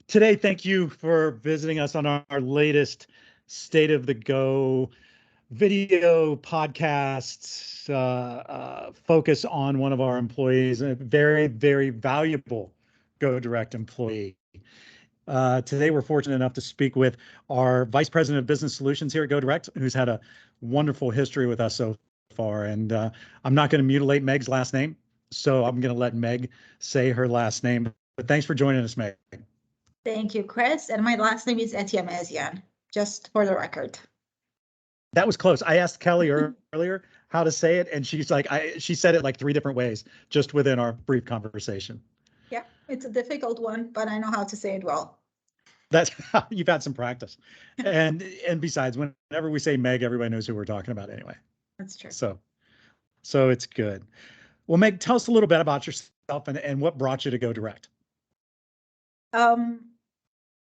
Today, thank you for visiting us on our latest State of the Go video podcasts, focus on one of our employees, a very, very valuable Go Direct employee. Today, we're fortunate enough to speak with our Vice President of Business Solutions here at Go Direct, who's had a wonderful history with us so far. And I'm not going to mutilate Meg's last name, so I'm going to let Meg say her last name. But thanks for joining us, Meg. Thank you, Chris. And my last name is Etyemezian, just for the record. That was close. I asked Kelly earlier how to say it, and she's like, she said it like 3 different ways just within our brief conversation. Yeah, it's a difficult one, but I know how to say it well. That's you've had some practice. And besides, whenever we say Meg, everybody knows who we're talking about anyway. That's true. So it's good. Well, Meg, tell us a little bit about yourself and what brought you to Go Direct.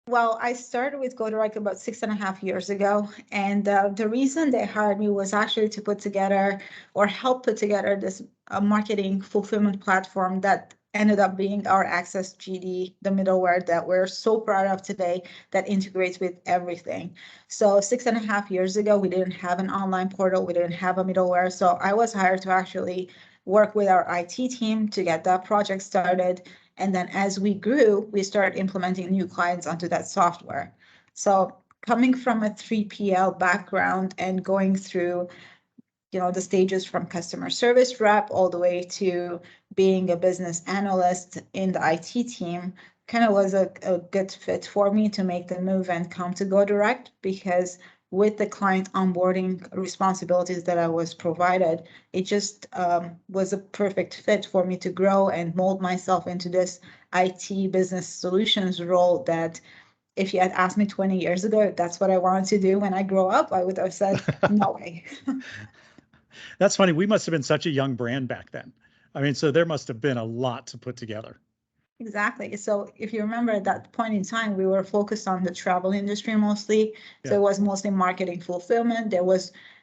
Well, I started with Go Direct about 6.5 years ago, and the reason they hired me was actually to put together or help put together this marketing fulfillment platform that ended up being our Access GD, the middleware that we're so proud of today that integrates with everything. So 6.5 years ago, we didn't have an online portal, we didn't have a middleware. So I was hired to actually work with our IT team to get that project started. And then as we grew, we started implementing new clients onto that software. So coming from a 3PL background and going through, the stages from customer service rep all the way to being a business analyst in the IT team, kind of was a good fit for me to make the move and come to Go Direct, because with the client onboarding responsibilities that I was provided, it just was a perfect fit for me to grow and mold myself into this IT business solutions role that if you had asked me 20 years ago if that's what I wanted to do when I grow up, I would have said, no way. That's funny. We must have been such a young brand back then. I mean, so there must have been a lot to put together. Exactly. So if you remember at that point in time, we were focused on the travel industry mostly. Yeah. So it was mostly marketing fulfillment.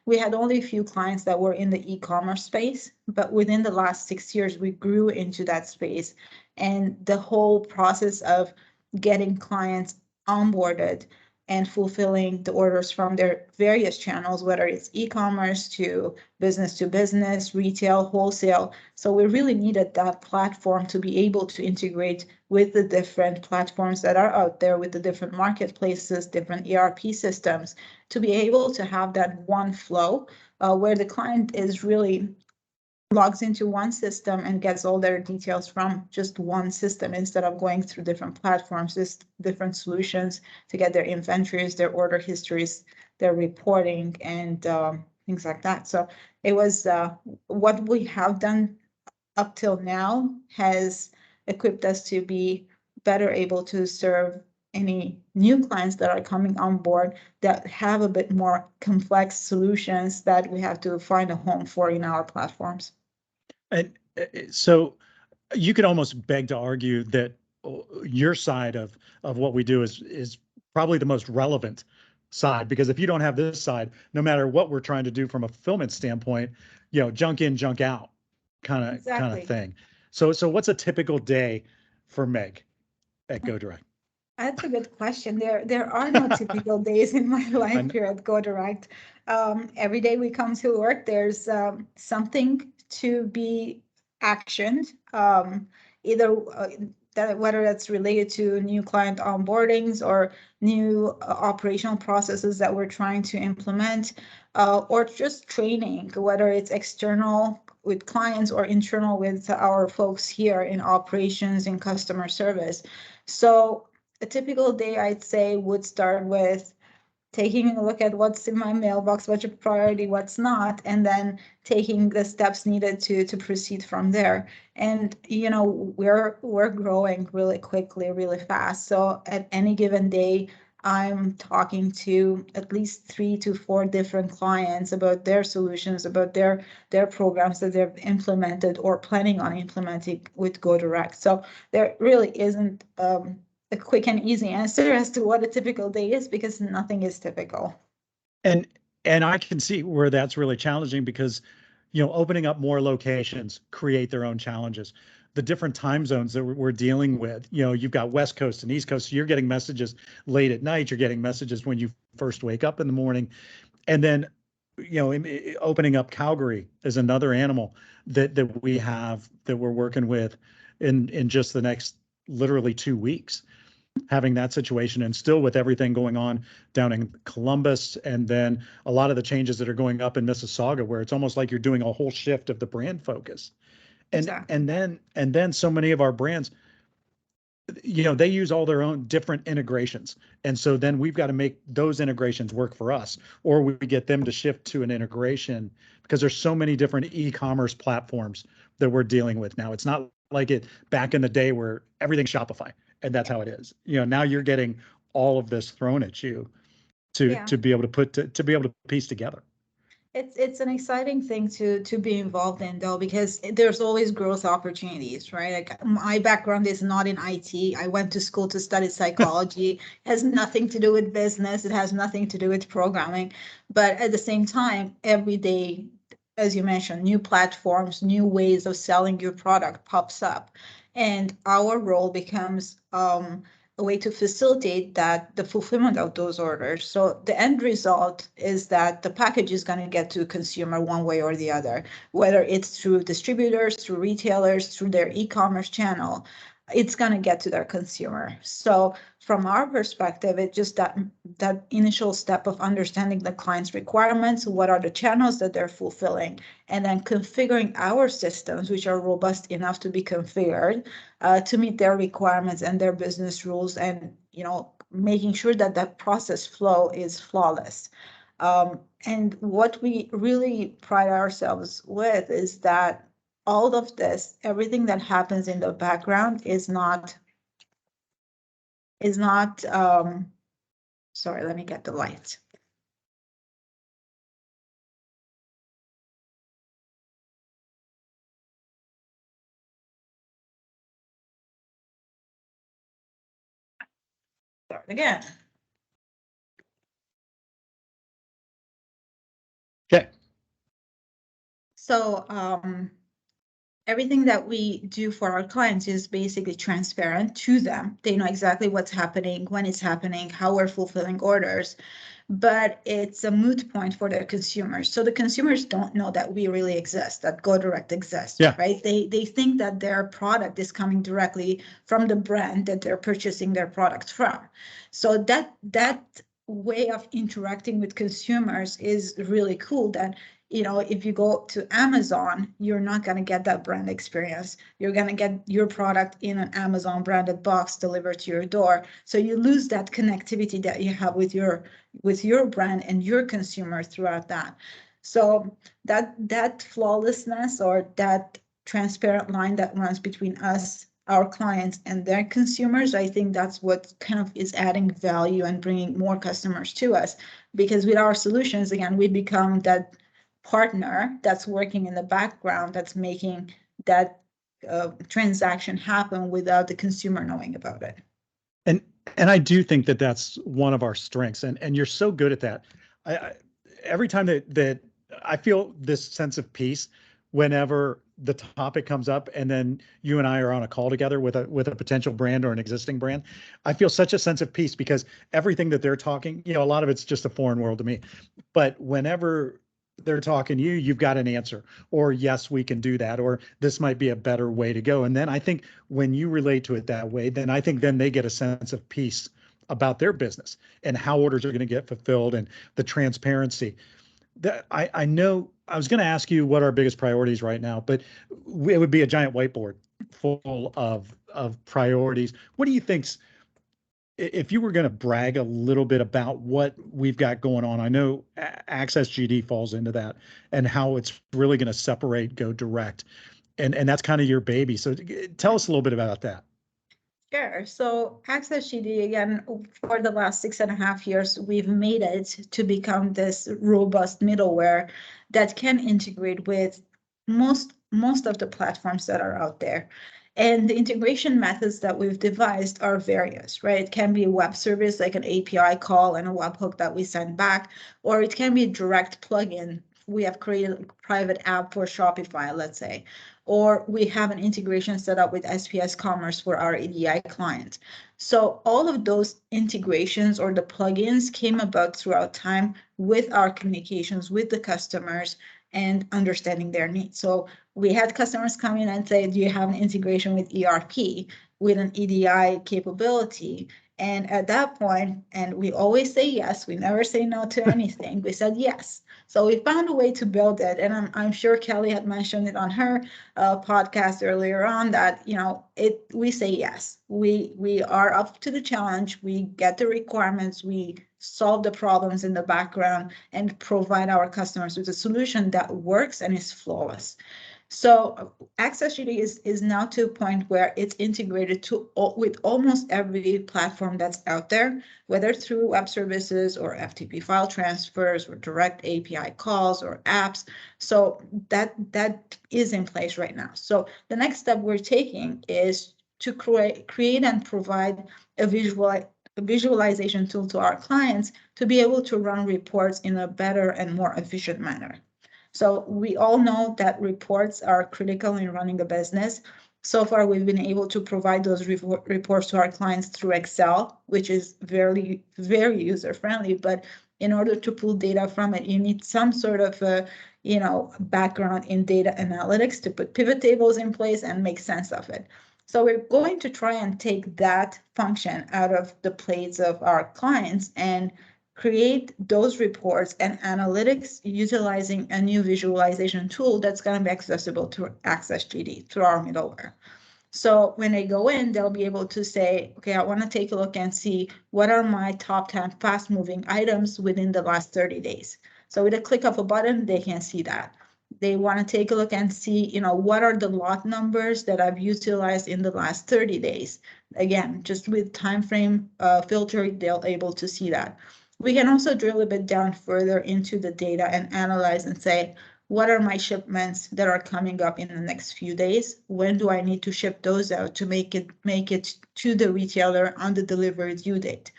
We had only a few clients that were in the e-commerce space, but within the last 6 years, we grew into that space. And the whole process of getting clients onboarded and fulfilling the orders from their various channels, whether it's e-commerce to business, retail, wholesale. So we really needed that platform to be able to integrate with the different platforms that are out there, with the different marketplaces, different ERP systems, to be able to have that one flow where the client is really logs into one system and gets all their details from just one system instead of going through different platforms, just different solutions to get their inventories, their order histories, their reporting, and things like that. So it was what we have done up till now has equipped us to be better able to serve any new clients that are coming on board that have a bit more complex solutions that we have to find a home for in our platforms. And so you could almost beg to argue that your side of what we do is probably the most relevant side, because if you don't have this side, no matter what we're trying to do from a fulfillment standpoint, junk in, junk out kind of thing. So what's a typical day for Meg at Go Direct? That's a good question. There are no typical days in my life here at Go Direct. Every day we come to work, there's something to be actioned, either whether that's related to new client onboardings or new operational processes that we're trying to implement, or just training, whether it's external with clients or internal with our folks here in operations and customer service. So a typical day, I'd say, would start with taking a look at what's in my mailbox, what's a priority, what's not, and then taking the steps needed to proceed from there. And we're growing really quickly, really fast. So at any given day, I'm talking to at least 3 to 4 different clients about their solutions, about their programs that they've implemented or planning on implementing with Go Direct. So there really isn't a quick and easy answer as to what a typical day is, because nothing is typical. And I can see where that's really challenging, because opening up more locations create their own challenges. the different time zones that we're dealing with. You've got West Coast and East Coast. So you're getting messages late at night. You're getting messages when you first wake up in the morning. And then, opening up Calgary is another animal that we have that we're working with in just the next literally 2 weeks, having that situation, and still with everything going on down in Columbus, and then a lot of the changes that are going up in Mississauga, where it's almost like you're doing a whole shift of the brand focus. And Exactly. and then so many of our brands, they use all their own different integrations. And so then we've got to make those integrations work for us, or we get them to shift to an integration, because there's so many different e-commerce platforms that we're dealing with now. It's not like it back in the day where everything's Shopify and that's how it is. Now you're getting all of this thrown at you to be able to be able to piece together. It's an exciting thing to be involved in, though, because there's always growth opportunities, right? Like, my background is not in IT. I went to school to study psychology. It has nothing to do with business. It has nothing to do with programming. But at the same time, every day, as you mentioned, new platforms, new ways of selling your product pops up. And our role becomes a way to facilitate the fulfillment of those orders. So the end result is that the package is going to get to consumer one way or the other, whether it's through distributors, through retailers, through their e-commerce channel. It's going to get to their consumer. So from our perspective, it's just that initial step of understanding the client's requirements, what are the channels that they're fulfilling, and then configuring our systems, which are robust enough to be configured to meet their requirements and their business rules, and making sure that that process flow is flawless. And what we really pride ourselves with is that all of this, everything that happens in the background is not, sorry, let me get the light. Start again. Okay. So, everything that we do for our clients is basically transparent to them. They know exactly what's happening, when it's happening, how we're fulfilling orders, but it's a moot point for their consumers. So the consumers don't know that we really exist, that GoDirect exists, right? They think that their product is coming directly from the brand that they're purchasing their product from. So that way of interacting with consumers is really cool. That if you go to Amazon, you're not going to get that brand experience. You're going to get your product in an Amazon branded box delivered to your door. So you lose that connectivity that you have with your brand and your consumer throughout that. So that flawlessness, or that transparent line that runs between us, our clients, and their consumers, I think that's what kind of is adding value and bringing more customers to us. Because with our solutions, again, we become that partner that's working in the background, that's making that transaction happen without the consumer knowing about it. And I do think that that's one of our strengths, and you're so good at that. Every time that I feel this sense of peace whenever the topic comes up, and then you and I are on a call together with a potential brand or an existing brand, I feel such a sense of peace, because everything that they're talking, a lot of it's just a foreign world to me. But whenever they're talking to you, you've got an answer, or yes, we can do that, or this might be a better way to go. And then I think when you relate to it that way, then I think then they get a sense of peace about their business and how orders are going to get fulfilled, and the transparency. That I know I was going to ask you what our biggest priorities right now, but it would be a giant whiteboard full of priorities. What do you think's, if you were going to brag a little bit about what we've got going on? I know Access GD falls into that, and how it's really going to separate GoDirect, and that's kind of your baby. So tell us a little bit about that. Sure. So Access GD, again, for the last 6.5 years, we've made it to become this robust middleware that can integrate with most of the platforms that are out there. And the integration methods that we've devised are various, right? It can be a web service, like an API call and a webhook that we send back, or it can be a direct plugin. We have created a private app for Shopify, let's say, or we have an integration set up with SPS Commerce for our EDI client. So all of those integrations or the plugins came about throughout time with our communications with the customers and understanding their needs. So we had customers come in and say, do you have an integration with ERP, with an EDI capability? And at that point, and we always say yes, we never say no to anything. We said yes. So we found a way to build it. And I'm sure Kelly had mentioned it on her podcast earlier on that, we say yes. We are up to the challenge. We get the requirements. We solve the problems in the background and provide our customers with a solution that works and is flawless. So AccessGD is now to a point where it's integrated with almost every platform that's out there, whether through web services or FTP file transfers or direct API calls or apps. So that is in place right now. So the next step we're taking is to create and provide a visualization tool to our clients to be able to run reports in a better and more efficient manner. So we all know that reports are critical in running a business. So far, we've been able to provide those reports to our clients through Excel, which is very, very user-friendly. But in order to pull data from it, you need some sort of background in data analytics to put pivot tables in place and make sense of it. So we're going to try and take that function out of the plates of our clients and create those reports and analytics utilizing a new visualization tool that's going to be accessible to AccessGD through our middleware. So when they go in, they'll be able to say, okay, I want to take a look and see what are my top 10 fast moving items within the last 30 days. So with a click of a button, they can see that. They want to take a look and see, what are the lot numbers that I've utilized in the last 30 days. Again, just with time frame filtering, they'll able to see that. We can also drill a bit down further into the data and analyze and say, what are my shipments that are coming up in the next few days? When do I need to ship those out to make it to the retailer on the delivery due date?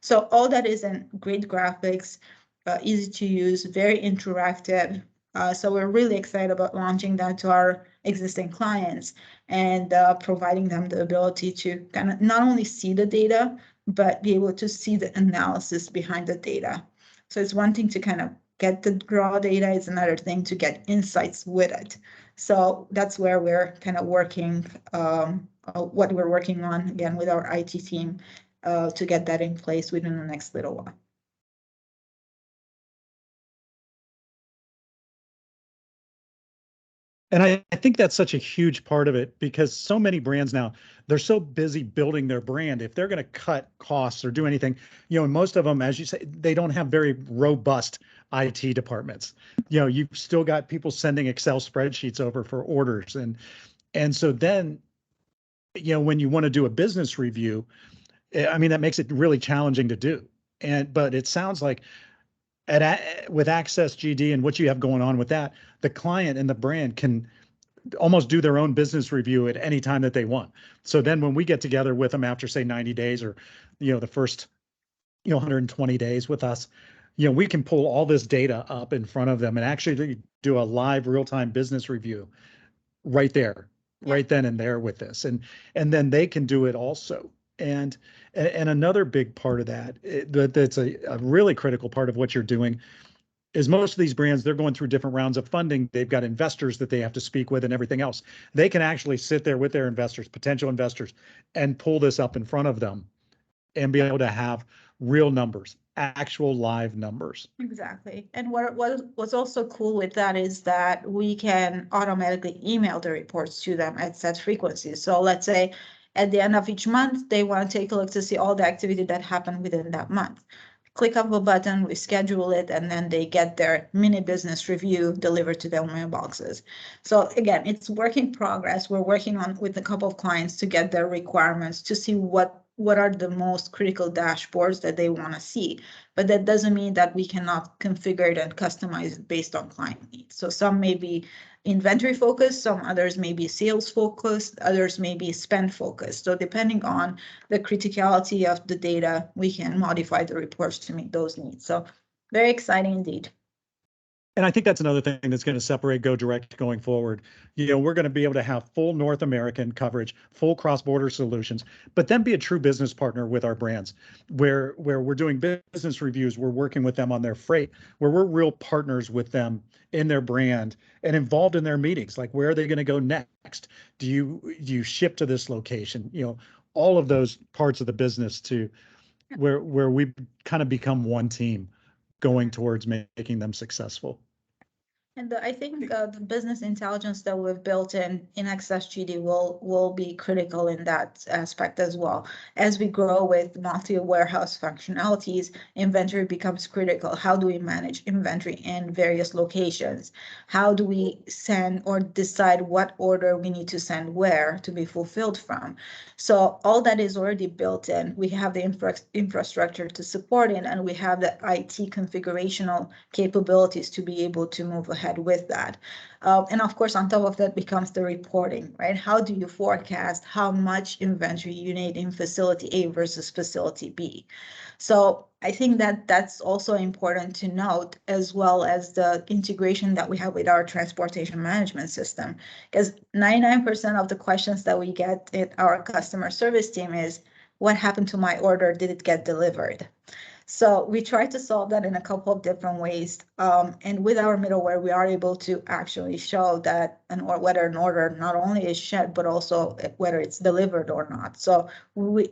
So all that is in great graphics, easy to use, very interactive. So we're really excited about launching that to our existing clients and providing them the ability to kind of not only see the data, but be able to see the analysis behind the data. So it's one thing to kind of get the raw data, it's another thing to get insights with it. So that's where we're kind of working, what we're working on, again, with our IT team to get that in place within the next little while. And I think that's such a huge part of it because so many brands now, they're so busy building their brand. If they're going to cut costs or do anything, and most of them, as you say, they don't have very robust IT departments. You've still got people sending Excel spreadsheets over for orders. And so then, when you want to do a business review, I mean, that makes it really challenging to do. But it sounds like with AccessGD and what you have going on with that, the client and the brand can almost do their own business review at any time that they want. So then when we get together with them after, say, 90 days or, the first, 120 days with us, we can pull all this data up in front of them and actually do a live real-time business review right there, right then and there with this. And then they can do it also. And another big part of that's a really critical part of what you're doing is most of these brands, they're going through different rounds of funding. They've got investors that they have to speak with and everything else. They can actually sit there with their investors, potential investors, and pull this up in front of them and be able to have real numbers, actual live numbers. Exactly. And what's also cool with that is that we can automatically email the reports to them at set frequencies. So let's say at the end of each month, they want to take a look to see all the activity that happened within that month. Click of a button, we schedule it, and then they get their mini business review delivered to their mailboxes. So again, it's work in progress. We're working on with a couple of clients to get their requirements to see what are the most critical dashboards that they want to see. But that doesn't mean that we cannot configure it and customize it based on client needs. So some may be inventory focused, some others may be sales focused, others may be spend focused. So depending on the criticality of the data, we can modify the reports to meet those needs. So very exciting indeed. And I think that's another thing that's going to separate Go Direct going forward. We're going to be able to have full North American coverage, full cross-border solutions, but then be a true business partner with our brands, where we're doing business reviews, we're working with them on their freight, where we're real partners with them in their brand and involved in their meetings. Like, where are they going to go next? Do you ship to this location? All of those parts of the business to where we kind of become one team going towards making them successful. And I think the business intelligence that we've built in XSGD will be critical in that aspect as well. As we grow with multi-warehouse functionalities, inventory becomes critical. How do we manage inventory in various locations? How do we send or decide what order we need to send where to be fulfilled from? So all that is already built in. We have the infrastructure to support it, and we have the IT configurational capabilities to be able to move ahead with that. And of course, on top of that becomes the reporting, right? How do you forecast how much inventory you need in facility A versus facility B? So I think that that's also important to note, as well as the integration that we have with our transportation management system, because 99% of the questions that we get in our customer service team is, what happened to my order? Did it get delivered? So we try to solve that in a couple of different ways. And with our middleware, we are able to actually show that whether an order not only is shipped, but also whether it's delivered or not. So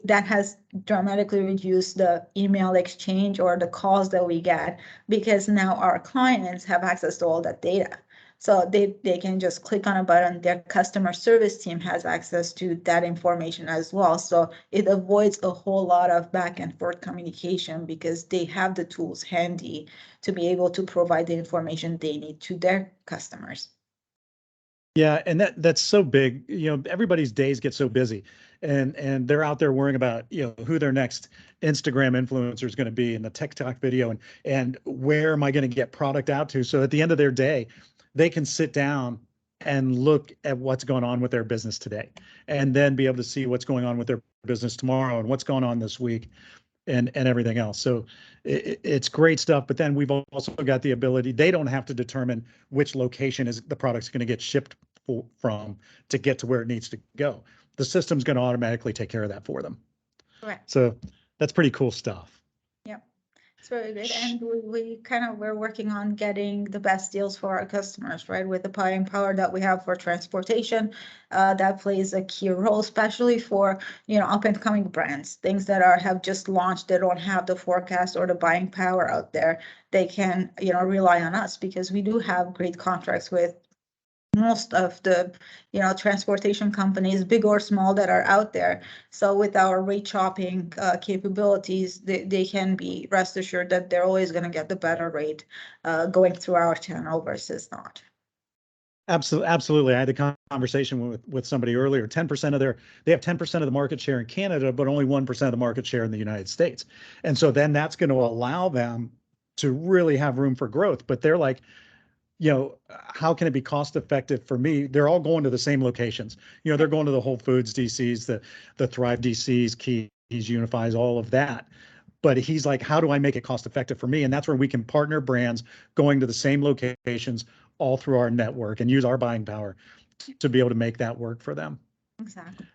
that has dramatically reduced the email exchange or the calls that we get, because now our clients have access to all that data. So they can just click on a button. Their customer service team has access to that information as well. So it avoids a whole lot of back and forth communication, because they have the tools handy to be able to provide the information they need to their customers. Yeah, and that's so big. Everybody's days get so busy, and they're out there worrying about who their next Instagram influencer is going to be, and the TikTok video, and where am I going to get product out to? So at the end of their day, they can sit down and look at what's going on with their business today, and then be able to see what's going on with their business tomorrow and what's going on this week, and everything else. So it's great stuff. But then we've also got the ability, they don't have to determine which location is the product's going to get shipped from to get to where it needs to go. The system's going to automatically take care of that for them. Right. So that's pretty cool stuff. Yep. It's very good. And we're working on getting the best deals for our customers, right? With the buying power that we have for transportation, that plays a key role, especially for, up and coming brands, things that have just launched, they don't have the forecast or the buying power out there. They can, rely on us, because we do have great contracts with most of the transportation companies, big or small, that are out there. So with our rate shopping capabilities, they can be rest assured that they're always going to get the better rate going through our channel versus not. Absolutely. I had a conversation with somebody earlier. 10% they have 10% of the market share in Canada, but only 1% of the market share in the United States. And so then that's going to allow them to really have room for growth. But they're like, how can it be cost effective for me? They're all going to the same locations. They're going to the Whole Foods DCs, the Thrive DCs, Keys, Unifies, all of that. But he's like, how do I make it cost effective for me? And that's where we can partner brands going to the same locations all through our network and use our buying power to be able to make that work for them. Exactly.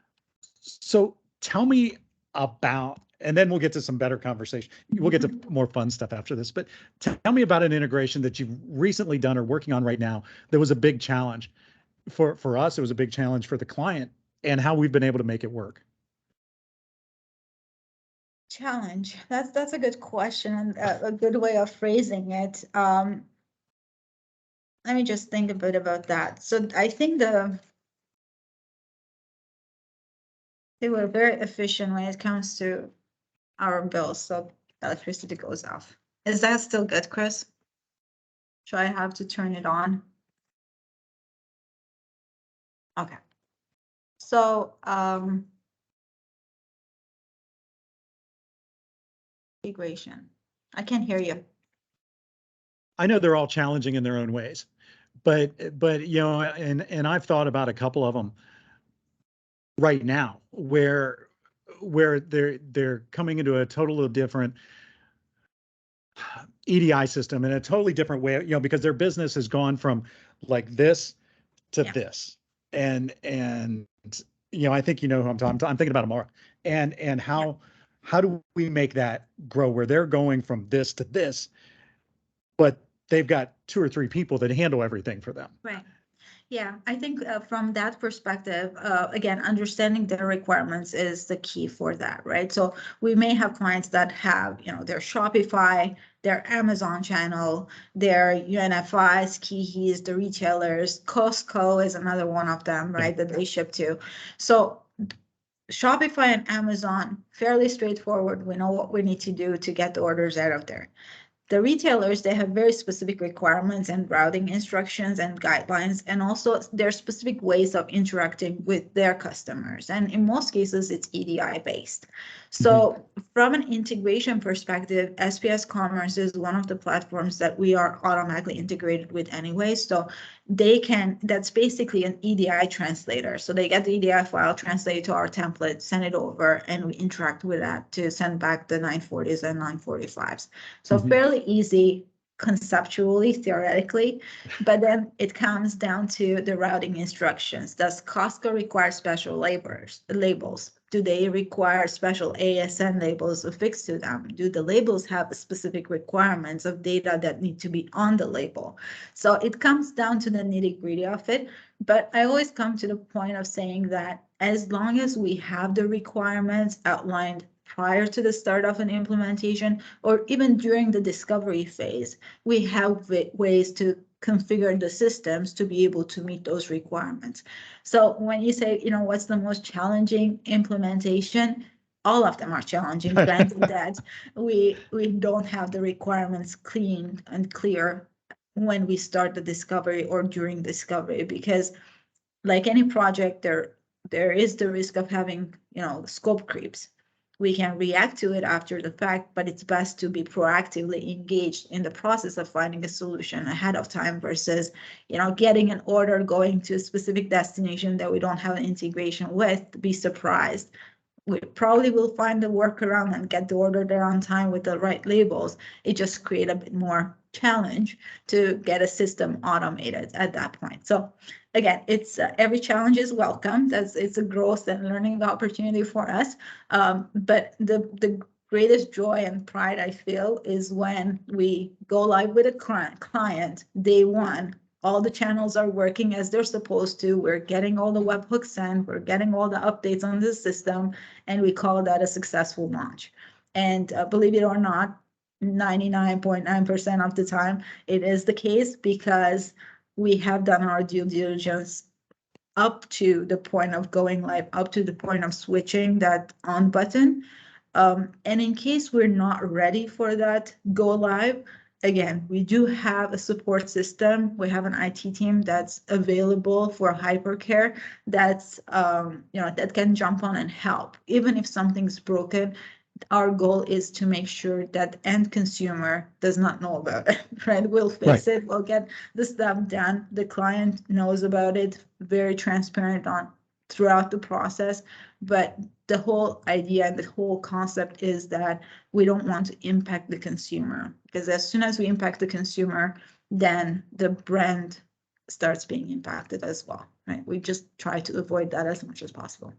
So tell me about, and then we'll get to some better conversation. We'll get to more fun stuff after this, but tell me about an integration that you've recently done or working on right now that was a big challenge. For us, it was a big challenge for the client, and how we've been able to make it work. Challenge. That's a good question, and a good way of phrasing it. Let me just think a bit about that. So I think they were very efficient when it comes to our bills. So electricity goes off. Is that still good, Chris? Do I have to turn it on? Okay. So integration. I can't hear you. I know they're all challenging in their own ways, but and I've thought about a couple of them right now where they're coming into a totally different EDI system in a totally different way, you know, because their business has gone from like this to this. And you know, I think you know who I'm talking. I'm thinking about Amara. And how do we make that grow where they're going from this to this, but they've got 2 or 3 people that handle everything for them. Right. Yeah, I think from that perspective, again, understanding their requirements is the key for that, right? So we may have clients that have, you know, their Shopify, their Amazon channel, their UNFIs, Keys, the retailers, Costco is another one of them, right, that they ship to. So Shopify and Amazon, fairly straightforward. We know what we need to do to get the orders out of there. The retailers, they have very specific requirements and routing instructions and guidelines, and also their specific ways of interacting with their customers. And in most cases, it's EDI based. So from an integration perspective, SPS Commerce is one of the platforms that we are automatically integrated with anyway. So they can, that's basically an EDI translator. So they get the EDI file, translate it to our template, send it over, and we interact with that to send back the 940s and 945s. So fairly easy conceptually, theoretically, but then it comes down to the routing instructions. Does Costco require special labels? Do they require special ASN labels affixed to them? Do the labels have specific requirements of data that need to be on the label? So it comes down to the nitty-gritty of it. But I always come to the point of saying that as long as we have the requirements outlined prior to the start of an implementation, or even during the discovery phase, we have ways to configure the systems to be able to meet those requirements. So when you say, you know, what's the most challenging implementation, all of them are challenging, granted that we don't have the requirements clean and clear when we start the discovery or during discovery, because like any project, there is the risk of having, you know, scope creeps. We can react to it after the fact, but it's best to be proactively engaged in the process of finding a solution ahead of time versus, you know, getting an order going to a specific destination that we don't have an integration with, be surprised. We probably will find the workaround and get the order there on time with the right labels. It just creates a bit more challenge to get a system automated at that point. So again, it's every challenge is welcome. It's a growth and learning opportunity for us. But the greatest joy and pride I feel is when we go live with a client day one. All the channels are working as they're supposed to. We're getting all the webhooks in, we're getting all the updates on the system, and we call that a successful launch. And believe it or not, 99.9% of the time, it is the case because we have done our due diligence up to the point of going live, up to the point of switching that on button. And in case we're not ready for that go live, again, we do have a support system. We have an IT team that's available for hypercare that's, you know, that can jump on and help. Even if something's broken, our goal is to make sure that end consumer does not know about it, right? We'll fix it, we'll get the stuff done. The client knows about it, very transparent on throughout the process. But the whole idea and the whole concept is that we don't want to impact the consumer, because as soon as we impact the consumer, then the brand starts being impacted as well, right? We just try to avoid that as much as possible.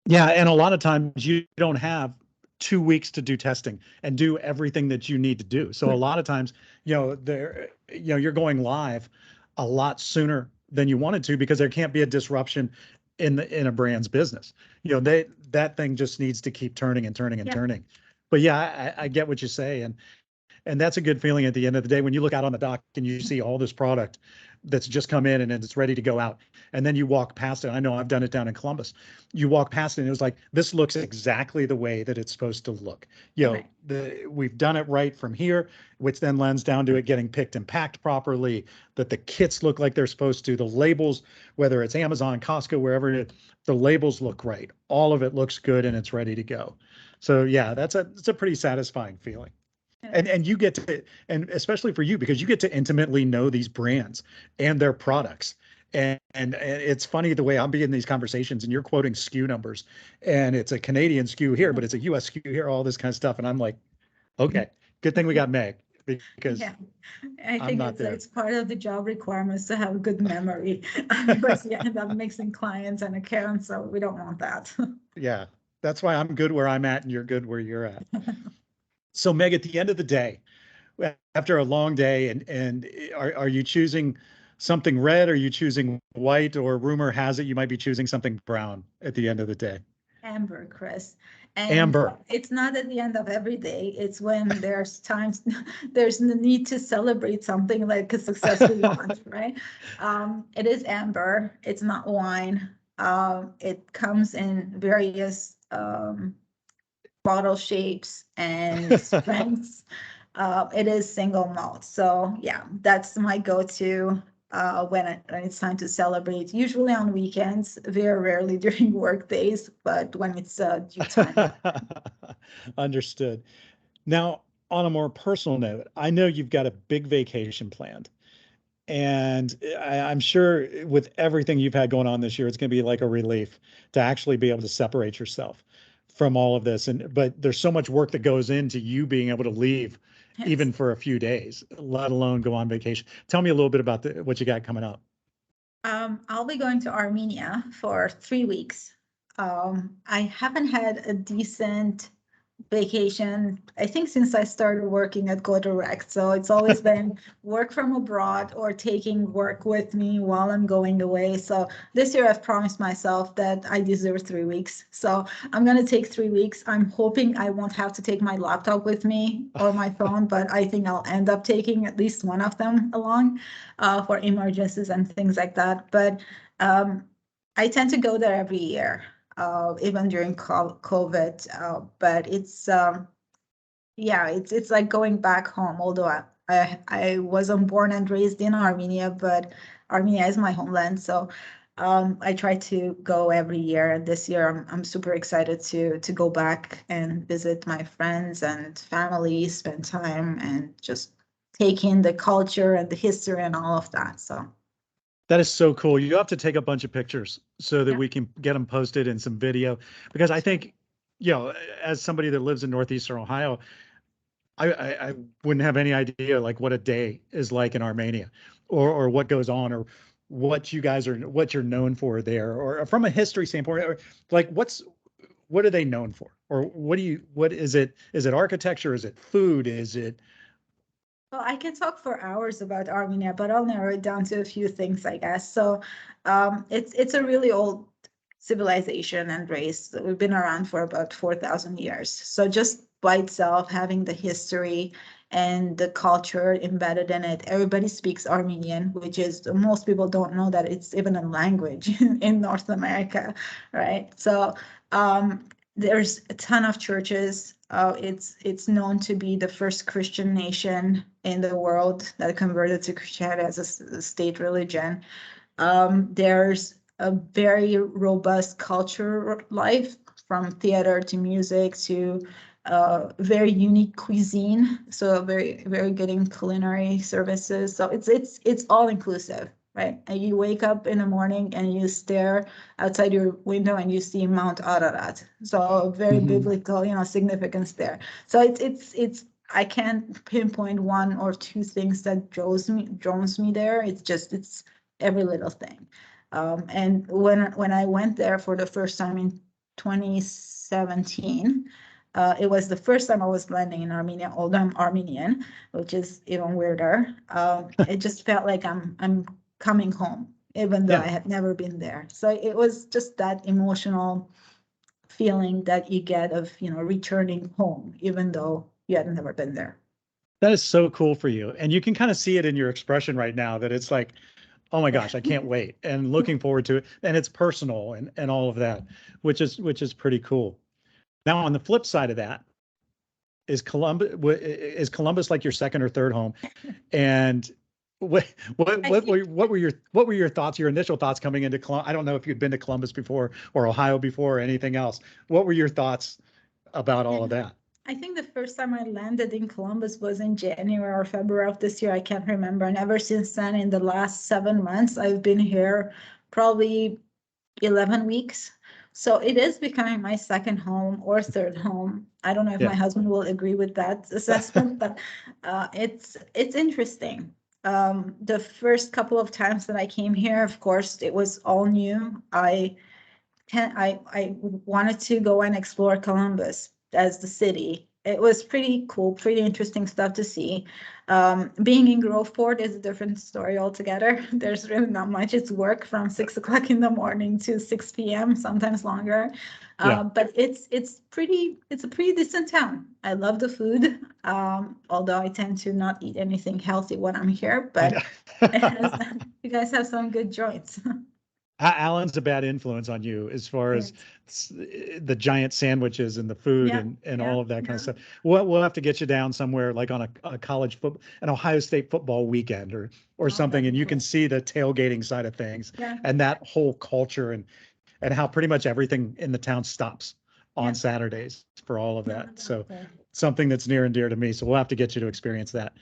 Yeah, and a lot of times you don't have 2 weeks to do testing and do everything that you need to do. So a lot of times, you know, you're going live a lot sooner than you wanted to because there can't be a disruption in a brand's business. You know, that thing just needs to keep turning and turning and turning. But yeah, I get what you say, and that's a good feeling at the end of the day when you look out on the dock and you see all this product that's just come in and it's ready to go out. And then you walk past it. I know I've done it down in Columbus. You walk past it and it was like, this looks exactly the way that it's supposed to look. You know, we've done it right from here, which then lends down to it getting picked and packed properly, that the kits look like they're supposed to, the labels, whether it's Amazon, Costco, wherever it is, the labels look right. All of it looks good and it's ready to go. So yeah, it's a pretty satisfying feeling. And you get to, and especially for you, because you get to intimately know these brands and their products. And it's funny the way I'm being in these conversations and you're quoting SKU numbers and it's a Canadian SKU here, but it's a US SKU here, all this kind of stuff. And I'm like, okay, good thing we got Meg. because Yeah, I I'm think not there. it's part of the job requirements to have a good memory. Otherwise, you end up mixing clients and accounts, so we don't want that. Yeah, that's why I'm good where I'm at and you're good where you're at. So Meg, at the end of the day, after a long day, and are you choosing something red? Are you choosing white? Or rumor has it you might be choosing something brown at the end of the day? Amber, Chris. And Amber. it's not at the end of every day. It's when there's times there's the need to celebrate something like a successful launch, right? It is amber. It's not wine. It comes in various bottle shapes and strengths. It is single malt. So yeah, that's my go-to when it's time to celebrate, usually on weekends, very rarely during work days, but when it's due time. Understood. Now, on a more personal note, I know you've got a big vacation planned. And I'm sure with everything you've had going on this year, it's going to be like a relief to actually be able to separate yourself from all of this. But there's so much work that goes into you being able to leave Yes. even for a few days, let alone go on vacation. Tell me a little bit about what you got coming up. I'll be going to Armenia for 3 weeks. I haven't had a decent vacation, I think, since I started working at Go Direct. So it's always been work from abroad or taking work with me while I'm going away. So this year I've promised myself that I deserve 3 weeks. So I'm going to take 3 weeks. I'm hoping I won't have to take my laptop with me or my phone, but I think I'll end up taking at least one of them along for emergencies and things like that. But I tend to go there every year, even during COVID. But it's like going back home. Although I wasn't born and raised in Armenia, but Armenia is my homeland. So I try to go every year. And this year I'm super excited to go back and visit my friends and family, spend time, and just take in the culture and the history and all of that. So. That is so cool. You have to take a bunch of pictures so that Yeah. we can get them posted in some video, because I think, as somebody that lives in Northeastern Ohio, I wouldn't have any idea like what a day is like in Armenia, or what goes on, or what you're known for there, or from a history standpoint, or like what are they known for? Or what is it? Is it architecture? Is it food? Is it? Well, I can talk for hours about Armenia, but I'll narrow it down to a few things, I guess. So, it's a really old civilization and race. We've been around for about 4,000 years. So just by itself, having the history and the culture embedded in it, everybody speaks Armenian, which is, most people don't know that it's even a language in North America, right? So, there's a ton of churches. It's known to be the first Christian nation in the world that converted to Christianity as a state religion. There's a very robust culture life, from theater to music to very unique cuisine. So very, very good in culinary services. So it's all inclusive, right? And you wake up in the morning and you stare outside your window and you see Mount Ararat. So very biblical, significance there. So it's I can't pinpoint one or two things that draws me there. It's every little thing. And when I went there for the first time in 2017, it was the first time I was landing in Armenia, although I'm Armenian, which is even weirder. It just felt like I'm coming home, even though Yeah. I had never been there. So it was just that emotional feeling that you get of, returning home, even though you had never been there. That is so cool for you. And you can kind of see it in your expression right now that it's like, oh my gosh, I can't wait and looking forward to it. And it's personal and all of that, which is pretty cool. Now, on the flip side of that, is Columbus like your second or third home? And what were your thoughts, your initial thoughts coming into Columbus? I don't know if you'd been to Columbus before, or Ohio before, or anything else. What were your thoughts about all of that? I think the first time I landed in Columbus was in January or February of this year. I can't remember. And ever since then, in the last 7 months, I've been here probably 11 weeks, So it is becoming my second home or third home. I don't know if my husband will agree with that assessment, but it's interesting. The first couple of times that I came here, of course, it was all new. I wanted to go and explore Columbus as the city. It was pretty cool, pretty interesting stuff to see. Being in Groveport is a different story altogether. There's really not much. It's work from 6 o'clock in the morning to 6 p.m., sometimes longer. But it's a pretty decent town. I love the food, although I tend to not eat anything healthy when I'm here. But you guys have some good joints. Alan's a bad influence on you as far as the giant sandwiches and the food and all of that kind of stuff. We'll have to get you down somewhere like on a college football, an Ohio State football weekend or something, and you can see the tailgating side of things and that whole culture and how pretty much everything in the town stops on Saturdays for all of that. So something that's near and dear to me. So we'll have to get you to experience that.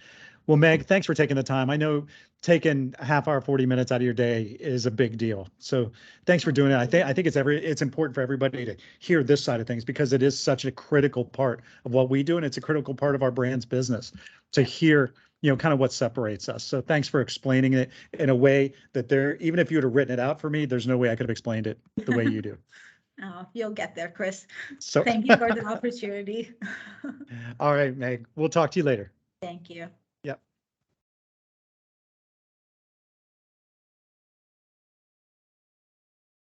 Well, Meg, thanks for taking the time. I know taking a half hour, 40 minutes out of your day is a big deal. So thanks for doing it. I think it's important for everybody to hear this side of things because it is such a critical part of what we do. And it's a critical part of our brand's business to hear, kind of what separates us. So thanks for explaining it in a way that even if you would have written it out for me, there's no way I could have explained it the way you do. Oh, you'll get there, Chris. So thank you for the opportunity. All right, Meg, we'll talk to you later. Thank you. Yep.